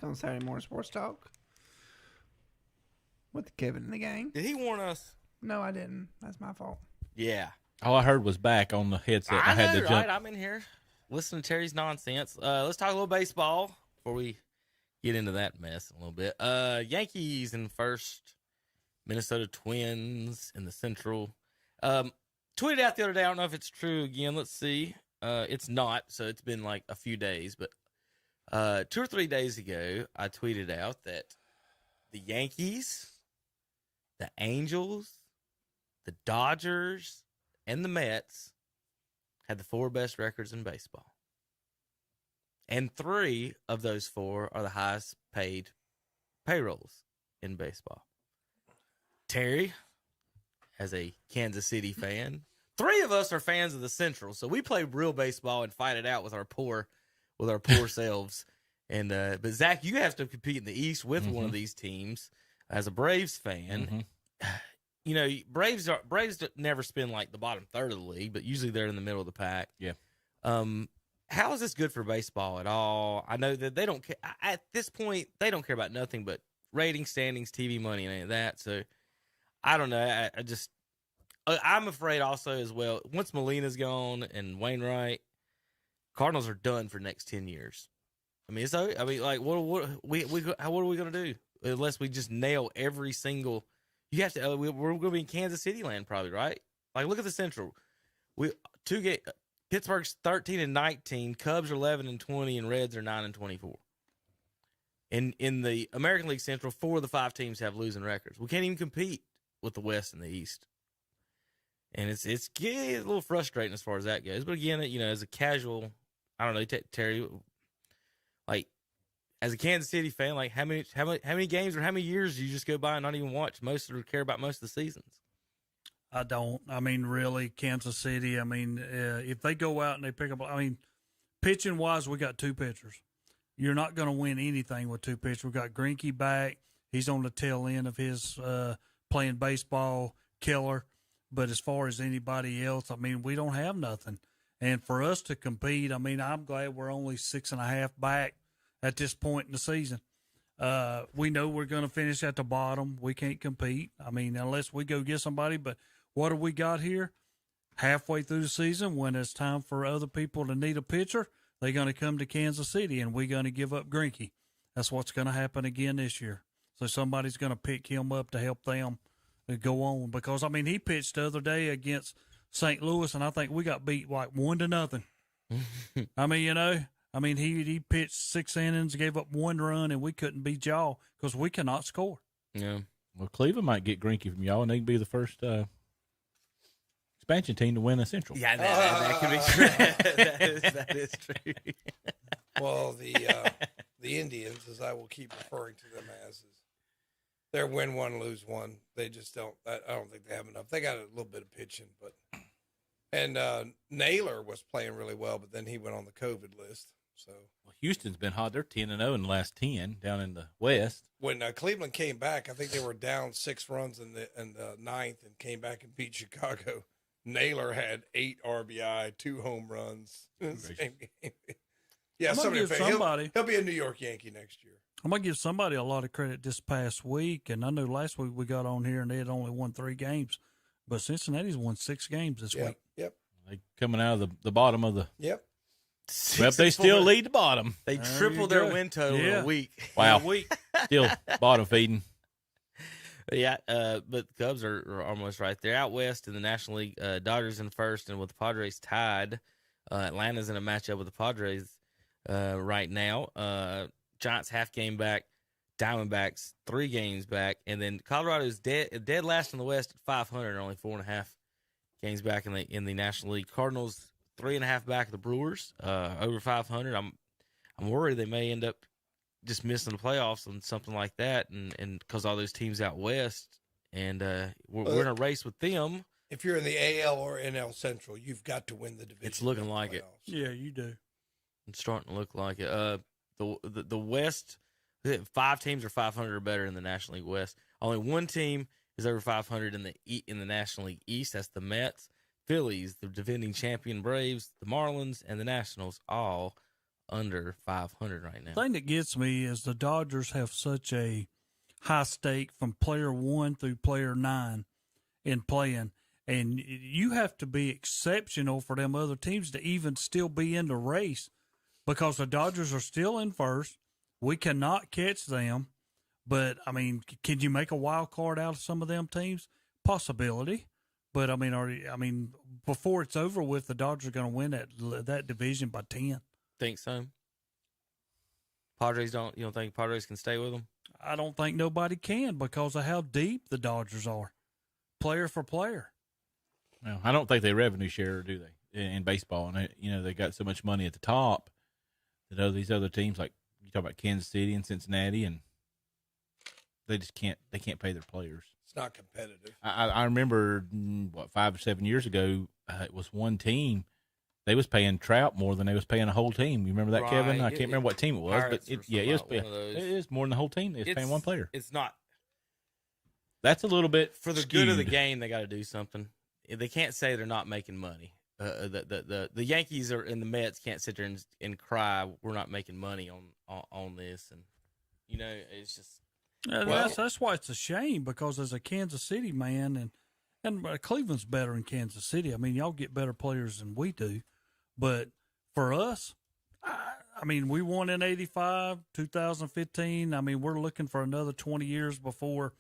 on Saturday Morning Sports Talk with Kevin and the gang. Did he warn us? No, I didn't. That's my fault. Yeah. All I heard was back on the headset. I had know, to jump. right? I'm in here listening to Terry's nonsense. Let's talk a little baseball before we get into that mess a little bit. Yankees in first, Minnesota Twins in the Central. Tweeted out the other day. I don't know if it's true again. Let's see. It's not, so it's been like a few days. But 2 or 3 days ago, I tweeted out that the Yankees, the Angels, the Dodgers, and the Mets had the 4 best records in baseball. And 3 of those 4 are the highest paid payrolls in baseball. Terry, as a Kansas City fan, 3 of us are fans of the Central, so we play real baseball and fight it out with our poor selves. And but Zach, you have to compete in the East with one of these teams. As a Braves fan, you know, Braves never spend like the bottom third of the league, but usually they're in the middle of the pack. Yeah. How is this good for baseball at all? I know that they don't care at this point. They don't care about nothing but ratings, standings, TV money, and any of that. So I don't know. I'm afraid also as well. Once Molina's gone and Wainwright, Cardinals are done for the next 10 years. I mean, like what are we going to do unless we just nail every single? You have to. We're going to be in Kansas City land probably, right? Like look at the Central. Pittsburgh's 13-19, Cubs are 11-20, and Reds are 9-24. In the American League Central, 4 of the 5 teams have losing records. We can't even compete with the West and the East, and it's a little frustrating as far as that goes. But again, you know, as a casual, I don't know, Terry, like as a Kansas City fan, like how many games or how many years do you just go by and not even watch most or care about most of the seasons? I don't. I mean, really, Kansas City. I mean, if they go out and they pick up, I mean, pitching wise, we got 2 pitchers. You're not going to win anything with 2 pitchers. We got Greinke back. He's on the tail end of his playing baseball killer. But as far as anybody else, I mean, we don't have nothing. And for us to compete, I mean, I'm glad we're only 6.5 back at this point in the season. We know we're going to finish at the bottom. We can't compete. I mean, unless we go get somebody. But what have we got here? Halfway through the season, when it's time for other people to need a pitcher, they're going to come to Kansas City, and we're going to give up Greinke. That's what's going to happen again this year. So somebody's going to pick him up to help them go on. Because, I mean, he pitched the other day against St. Louis, and I think we got beat like 1-0. I mean, you know, he pitched 6 innings, gave up 1 run, and we couldn't beat y'all because we cannot score. Yeah. Well, Cleveland might get Greinke from y'all, and they can be the first expansion team to win the Central. Yeah, that could be true. that is true. Well, the Indians, as I will keep referring to them as, is they're win 1, lose 1. They just don't. I don't think they have enough. They got a little bit of pitching, and Naylor was playing really well, but then he went on the COVID list. So Houston's been hot. They're 10-0 in the last 10 down in the West. When Cleveland came back, I think they were down 6 runs in the ninth and came back and beat Chicago. Naylor had 8 RBI, 2 home runs in the same game. Yeah, he'll be a New York Yankee next year. I'm going to give somebody a lot of credit this past week, and I know last week we got on here and they had only won 3 games, but Cincinnati's won 6 games this week. Yep. They coming out of the bottom of the. Yep. Well, they still lead the bottom. They tripled their win total in a week. Wow. Still bottom feeding. Yeah, but the Cubs are almost right there. Out west in the National League, Dodgers in first, and with the Padres tied. Atlanta's in a matchup with the Padres right now. Giants half game back, Diamondbacks 3 games back, and then Colorado's dead last in the West at 500, only 4.5 games back in the National League. Cardinals 3.5 back of the Brewers, over 500. I'm worried they may end up just missing the playoffs and something like that, and because all those teams out west, and we're in a race with them. If you're in the AL or NL Central, you've got to win the division. It's looking like it. Yeah, you do. It's starting to look like it. The West, 5 teams are 500 or better in the National League West. Only 1 team is over 500 in the National League East. That's the Mets. Phillies, the defending champion Braves, the Marlins, and the Nationals all under 500 right now. The thing that gets me is the Dodgers have such a high stake from player 1 through player 9 in playing. And you have to be exceptional for them other teams to even still be in the race, because the Dodgers are still in first. We cannot catch them. But, I mean, can you make a wild card out of some of them teams? Possibility. But, I mean, before it's over with, the Dodgers are going to win that division by 10. Think so? You don't think Padres can stay with them? I don't think nobody can because of how deep the Dodgers are, player for player. Well, I don't think they revenue share, do they, in baseball? And they got so much money at the top that these other teams, like you talk about Kansas City and Cincinnati, and they just can't pay their players. It's not competitive. I remember 5 or 7 years ago, it was one team. They was paying Trout more than they was paying a whole team. You remember that, Right. Can't remember what team it was, Pirates but or it one of those. is more than the whole team. They was paying one player. It's not That's a little bit for the good of the game. They got to do something. They can't say they're not making money. The Yankees and the Mets can't sit there and cry we're not making money on this, and it's just. That's why it's a shame, because as a Kansas City man, and Cleveland's better than Kansas City. I mean, y'all get better players than we do. But for us, I mean, we won in 85, 2015. I mean, we're looking for another 20 years before,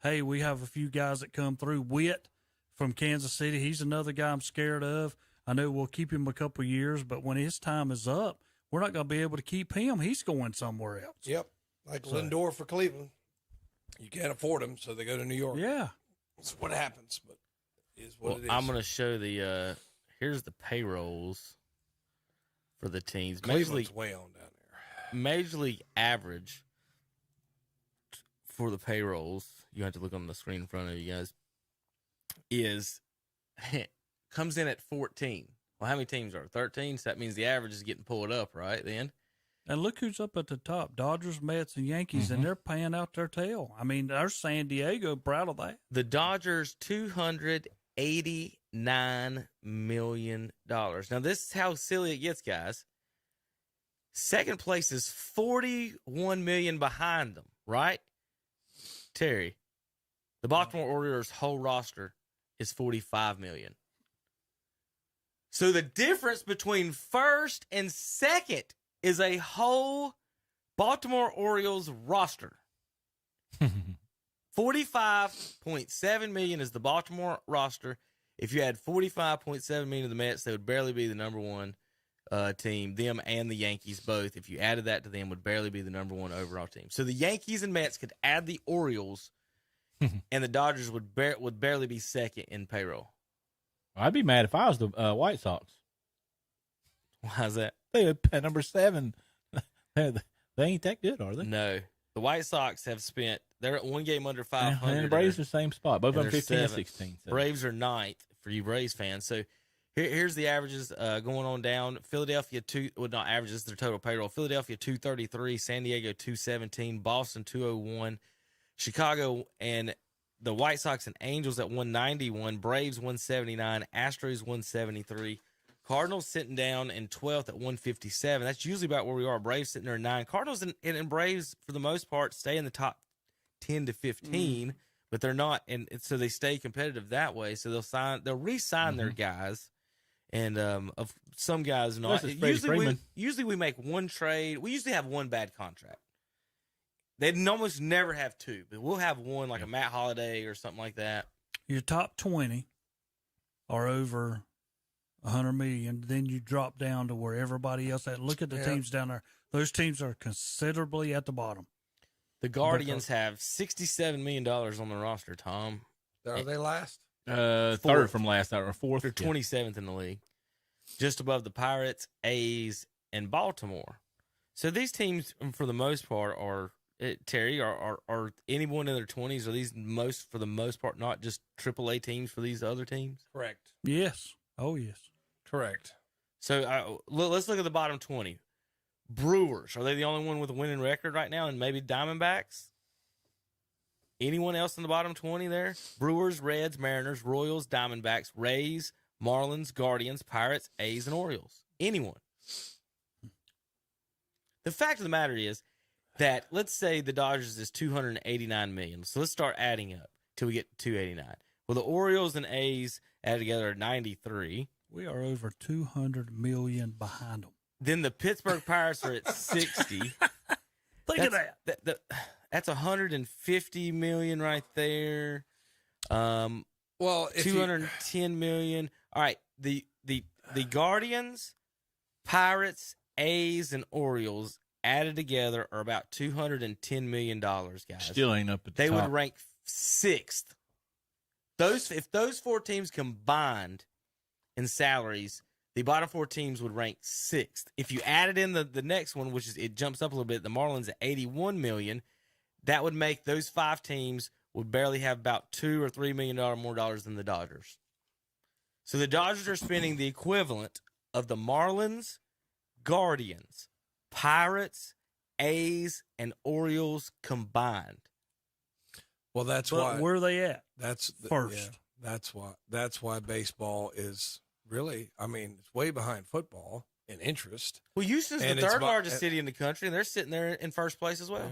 hey, we have a few guys that come through. Witt from Kansas City, he's another guy I'm scared of. I know we'll keep him a couple of years, but when his time is up, we're not going to be able to keep him. He's going somewhere else. Yep. Like Lindor for Cleveland. You can't afford him, so they go to New York. Yeah. That's what happens, but it is what it is. I'm going to show here's the payrolls for the teams. Cleveland's way on down there. Major League average for the payrolls, you have to look on the screen in front of you guys, comes in at 14. Well, how many teams are 13? So that means the average is getting pulled up, right, then? And look who's up at the top: Dodgers, Mets, and Yankees, and they're paying out their tail. I mean, there's San Diego, proud of that. The Dodgers, $289 million. Now, this is how silly it gets, guys. Second place is $41 million behind them, right? Terry, the Baltimore Orioles' whole roster is $45 million. So the difference between first and second is a whole Baltimore Orioles roster. $45.7 million is the Baltimore roster. If you had $45.7 million of the Mets, they would barely be the number one team. Them and the Yankees both, if you added that to them, would barely be the number one overall team. So the Yankees and Mets could add the Orioles, and the Dodgers would barely be second in payroll. I'd be mad if I was the White Sox. Why is that? They would pay number 7. They ain't that good, are they? No. The White Sox have spent, they're at one game under 500. And the Braves are the same spot. Both of them they're 15 and 7th. 16. So. Braves are 9th for you Braves fans. So here's the averages going on down. Philadelphia, not averages, their total payroll. Philadelphia, 233. San Diego, 217. Boston, 201. Chicago and the White Sox and Angels at 191. Braves, 179. Astros, 173. Cardinals sitting down in 12th at 157. That's usually about where we are. Braves sitting there at 9. Cardinals and Braves, for the most part, stay in the top 10 to 15, but they're not, and so they stay competitive that way. So they'll re-sign their guys, and of some guys not. Usually we make one trade. We usually have one bad contract. They'd almost never have two, but we'll have one, like a Matt Holliday or something like that. Your top 20 are over $100 million. Then you drop down to where everybody else at. Look at the teams down there. Those teams are considerably at the bottom. The Guardians have $67 million on the roster, Tom. Are they last? Third from last, or fourth. They're 27th in the league. Just above the Pirates, A's, and Baltimore. So these teams, for the most part, are Terry, are anyone in their 20s? Are these for the most part, not just AAA teams for these other teams? Correct. Yes. Oh, yes. Correct. So let's look at the bottom 20. Brewers, are they the only one with a winning record right now? And maybe Diamondbacks? Anyone else in the bottom 20 there? Brewers, Reds, Mariners, Royals, Diamondbacks, Rays, Marlins, Guardians, Pirates, A's, and Orioles. Anyone? The fact of the matter is that let's say the Dodgers is $289 million. So let's start adding up till we get to 289. Well, the Orioles and A's added together are 93. We are over 200 million behind them. Then the Pittsburgh Pirates are at 60. Think of that. That's 150 million right there. Well, if 210 million. All right, the Guardians, Pirates, A's, and Orioles added together are about $210 million, guys. Still ain't up at the They top. would rank 6th. If those 4 teams combined in salaries, the bottom 4 teams would rank 6th. If you added in the next one, which is it jumps up a little bit, the Marlins at 81 million, that would make those 5 teams would barely have about $2 or $3 million more dollars than the Dodgers. So the Dodgers are spending the equivalent of the Marlins, Guardians, Pirates, A's, and Orioles combined. well, that's But why. where are they at? That's First. That's why baseball is really. I mean, it's way behind football in interest. Well, Houston's And the it's 3rd bu- largest city in the country, and they're sitting there in first place as well.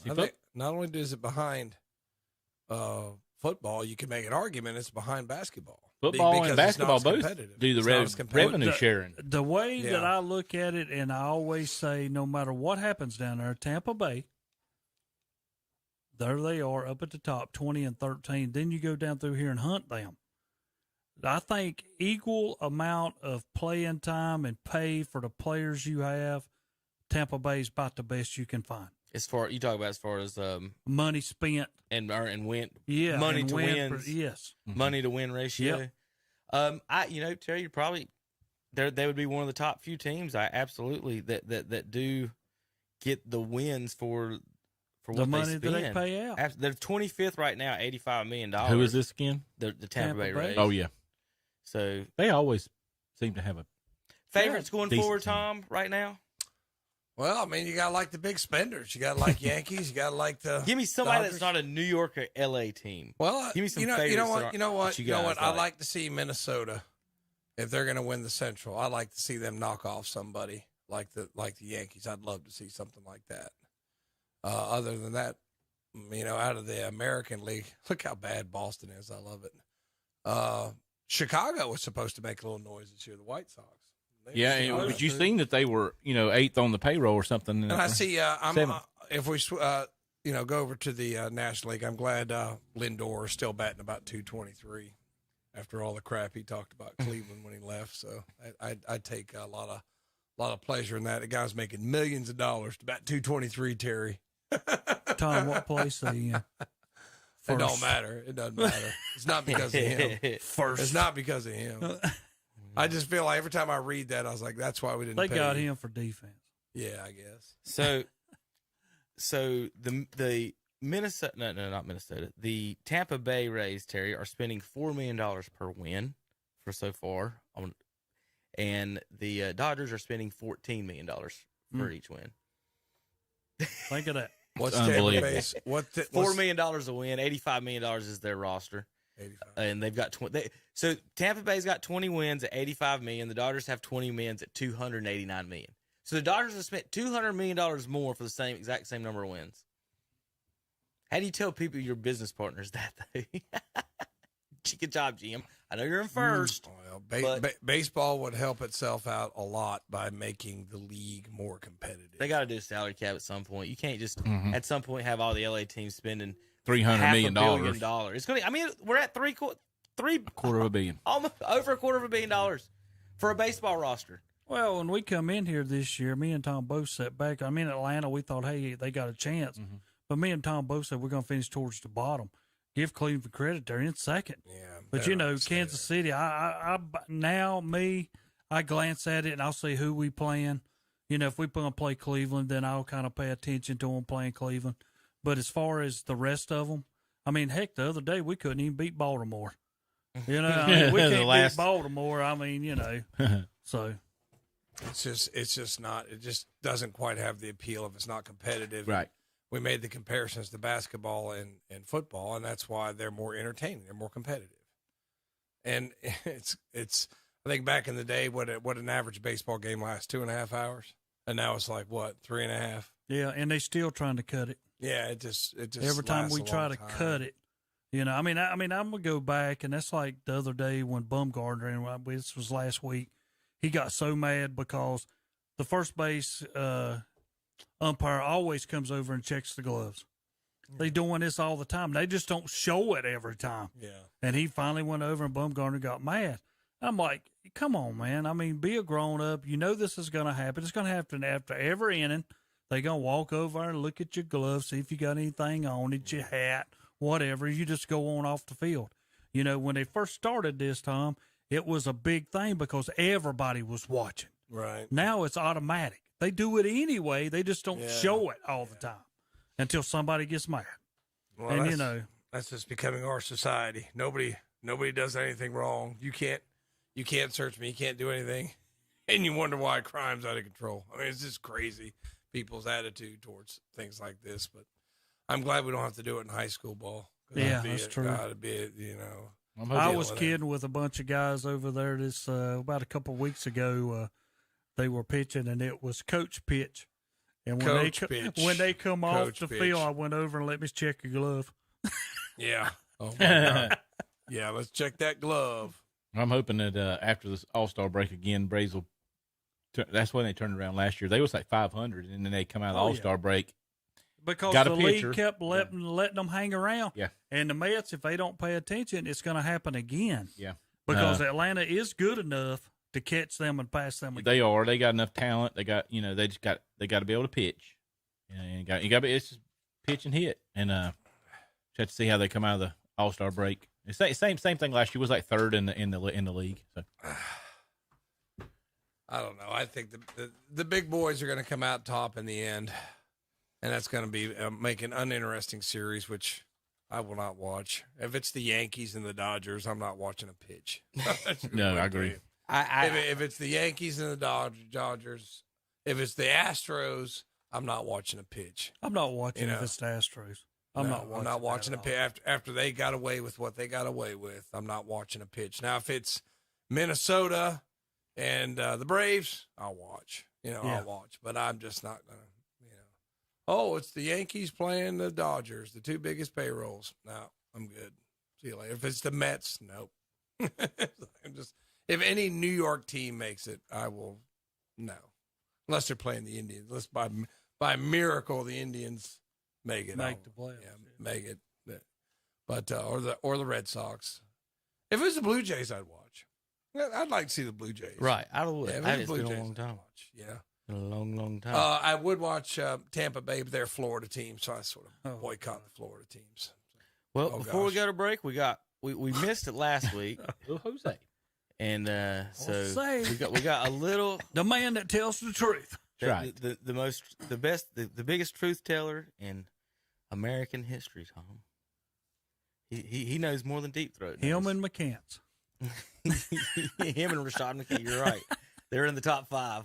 Yeah. I think not only is it behind football, you can make an argument it's behind basketball. Football Because and it's not basketball as both competitive. do the It's not as competitive. revenue sharing. The way Yeah. that I look at it, and I always say, no matter what happens down there, Tampa Bay, there they are up at the top, 20 and 13. Then you go down through here and hunt them. I think equal amount of playing time and pay for the players you have, Tampa Bay is about the best you can find. As far you talk about as far as Money spent, and win yeah, money and to win wins. yes. money to win ratio. Yep. Terry, you're probably they would be one of the top few teams. I absolutely that do get the wins for what The money they that they spend. pay out. They're 25th right now, $85 million. Who is this again? The Tampa Bay Tampa Bay. Rays. Oh, yeah. So They always seem to have a favorites going decent forward, team. Tom, right now. Well, I mean, you got to like the big spenders. You got to like Yankees. You got to like the. Give me somebody Dodgers. that's not a New York or LA team. Well, Give me some you know favorites what? that You know what? that you You know guys what? I like. like to see Minnesota if they're going to win the Central. I like to see them knock off somebody like the Yankees. I'd love to see something like that. Other than that, out of the American League, look how bad Boston is. I love it. Chicago was supposed to make a little noise this year. The White Sox. but you seen that they were 8th on the payroll or something. And I see. I'm Seventh. if we go over to the National League, I'm glad Lindor is still batting about 223 after all the crap he talked about Cleveland when he left. So I take a lot of pleasure in that. The guy's making millions of dollars to bat 223. Terry, Tom, what place are you in? it don't matter. It doesn't matter. It's not because of him. First. It's not because of him. I just feel like every time I read that, I was like, that's why we didn't. They pay got you. him for defense. Yeah, I guess. So the Minnesota, no, not Minnesota. The Tampa Bay Rays, Terry, are spending $4 million per win for so far, and the Dodgers are spending $14 million for each win. Think of that. What's Unbelievable. Tampa Bay's? $4 million a win, $85 million is their roster, 85. and they've got 20. So Tampa Bay's got 20 wins at $85 million. The Dodgers have 20 wins at $289 million. So the Dodgers have spent $200 million more for the exact same number of wins. How do you tell people your business partners that? Good job, Jim. I know you're in first. Well, baseball would help itself out a lot by making the league more competitive. They got to do a salary cap at some point. You can't just at some point have all the LA teams spending $300 million. $500 million. It's going to. I mean, we're at three $250 million. almost over $250 million for a baseball roster. Well, when we come in here this year, me and Tom both sat back. I mean, Atlanta, we thought, hey, they got a chance. Mm-hmm. But me and Tom both said we're going to finish towards the bottom. Give Cleveland credit. They're in second. Yeah, But, better Kansas City, I glance at it and I'll see who we playing. If we're going to play Cleveland, then I'll kind of pay attention to them playing Cleveland. But as far as the rest of them, I mean, heck, the other day we couldn't even beat Baltimore. We can't beat Baltimore. I mean, so. It's just not. It just doesn't quite have the appeal if it's not competitive. Right. We made the comparisons to basketball and football, and that's why they're more entertaining. They're more competitive. And it's. I think back in the day, what an average baseball game lasts 2.5 hours. and now it's like what 3.5. Yeah, and they still trying to cut it. Yeah, it just Every time lasts we a try long to time. cut it, I mean, I'm gonna go back, and that's like the other day when Bumgardner, and this was last week, he got so mad because the first base umpire always comes over and checks the gloves. They doing this all the time. They just don't show it every time. Yeah. And he finally went over, and Bumgardner got mad. I'm like, come on, man. I mean, be a grown up. You know this is going to happen. It's going to happen after every inning. They're going to walk over and look at your gloves, see if you got anything on it, your hat, whatever. You just go on off the field. When they first started this, Tom, it was a big thing because everybody was watching. Right. Now it's automatic. They do it anyway. They just don't show it all the time until somebody gets mad. Well, And, that's just becoming our society. Nobody does anything wrong. You can't search me. You can't do anything, and you wonder why crime's out of control. I mean, it's just crazy people's attitude towards things like this. But I'm glad we don't have to do it in high school ball. Yeah, that's true. Gotta be, I was kidding with a bunch of guys over there this about a couple of weeks ago. They were pitching, and it was coach pitch. And when they come off the field, I went over and let me check your glove. Yeah. Oh my God. Yeah, let's check that glove. I'm hoping that after this All-Star break again, Braves will. That's when they turned around last year. They was like 500, and then they come out of the All-Star break. Because got the a pitcher. league kept letting them hang around. Yeah. And the Mets, if they don't pay attention, it's going to happen again. Yeah. Because Atlanta is good enough to catch them and pass them again. They are. They got enough talent. They got, they got to be able to pitch. And you got to be, it's just pitch and hit. And just have to see how they come out of the All-Star break. It's same thing last year. It was like third in the league. So. I don't know. I think the big boys are going to come out top in the end, and that's going to be make an uninteresting series, which I will not watch. If it's the Yankees and the Dodgers, I'm not watching a pitch. No, I agree. If it's the Yankees and the Dodgers, if it's the Astros, I'm not watching a pitch. I'm not watching if it's the Astros. I'm not watching a pitch after they got away with what they got away with. I'm not watching a pitch. Now, if it's Minnesota and the Braves, I'll watch. I'll watch. But I'm just not gonna. Oh, it's the Yankees playing the Dodgers, the two biggest payrolls. No, I'm good. See you later. If it's the Mets, nope. If any New York team makes it, I will. No, unless they're playing the Indians. Unless by miracle the Indians make it. Make the playoffs. Yeah, make it. But or the Red Sox. If it was the Blue Jays, I'd watch. I'd like to see the Blue Jays. Right. I would. Yeah, It's been a long time. Yeah. Been a long, long time. I would watch Tampa Bay, but they're Florida team, so I sort of boycott the Florida teams. Well, before we go to break, we missed it last week. Jose. And so Jose. we got a little The man that tells the truth. Right. The biggest truth teller in American history, Tom. He knows more than Deep Throat knows. Him and McCants. Him and Rashad McKee. You're right. They're in the top 5.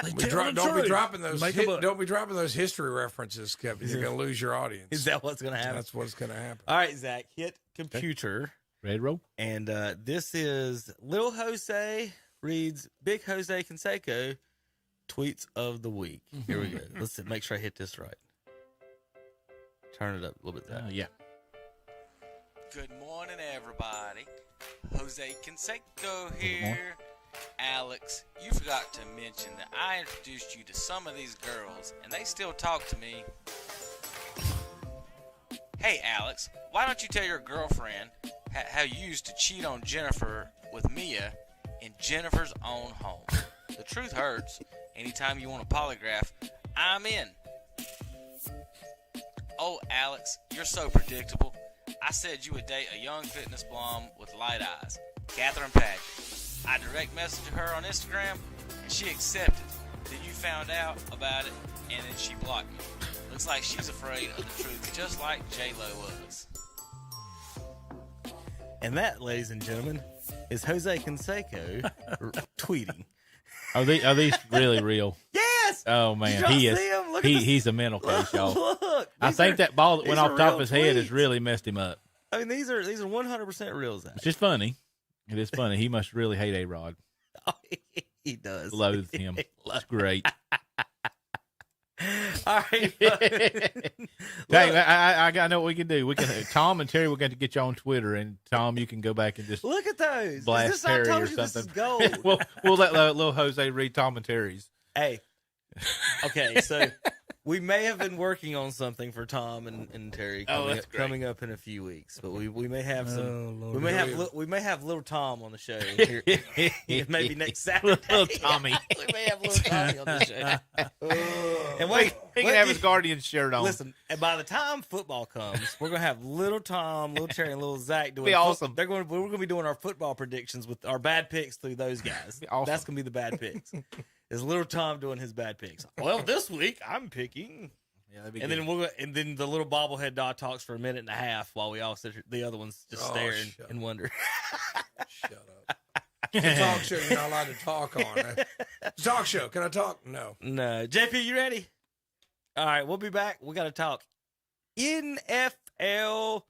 Don't be dropping those history references, Kevin. You're going to lose your audience. Is that what's going to happen? That's what's going to happen. All right, Zach, hit computer. Red roll. And this is Lil Jose reads Big Jose Canseco tweets of the week. Here we go. Let's make sure I hit this right. Turn it up a little bit, Zach. Yeah. Good morning, everybody. Jose Canseco here. Alex, you forgot to mention that I introduced you to some of these girls, and they still talk to me. Hey, Alex, why don't you tell your girlfriend how you used to cheat on Jennifer with Mia in Jennifer's own home? The truth hurts. Anytime you want a polygraph, I'm in. Oh, Alex, you're so predictable. I said you would date a young fitness blonde with light eyes, Catherine Paget. I direct messaged her on Instagram, and she accepted. Then you found out about it, and then she blocked me. Looks like she's afraid of the truth, just like J-Lo was. And that, ladies and gentlemen, is Jose Canseco tweeting. Are these really real? Yes! Oh man, Did he y'all is. see him? Look at this. He's a mental case, y'all. Look, I think that ball that went off top of his head has tweets. really messed him up. I mean, these are 100% real, Zach. It's just funny. It is funny. He must really hate A-Rod. He does. Loathes him. It's great. All right. Dang, I know what we can do. We can Tom and Terry. We're going to get you on Twitter, and Tom, you can go back and just Look at those. blast Is this, I Terry told or you this is something. gold. we'll let little Jose read Tom and Terry's. Hey. Okay, so we may have been working on something for Tom and Terry coming up in a few weeks, but we may have some. Lord. We may have little Tom on the show here. Maybe next Saturday. Little Tommy. We may have little Tommy on the show. And He can have his Guardian shirt on. Listen, and by the time football comes, we're gonna have little Tom, little Terry, and little Zach doing. Be awesome. We're gonna be doing our football predictions with our bad picks through those guys. Be awesome. That's gonna be the bad picks. Is little Tom doing his bad picks? Well, this week I'm picking. Yeah, that'd be And good. then the little bobblehead dog talks for a minute and a half while we all sit. The other ones just stare and wonder. Shut up. It's a talk show you're not allowed to talk on. It's a talk show. Can I talk? No. No, JP, you ready? All right, we'll be back. We got to talk NFL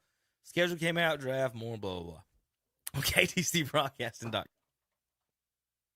schedule came out, draft more, blah blah blah. Okay, KTC Broadcasting.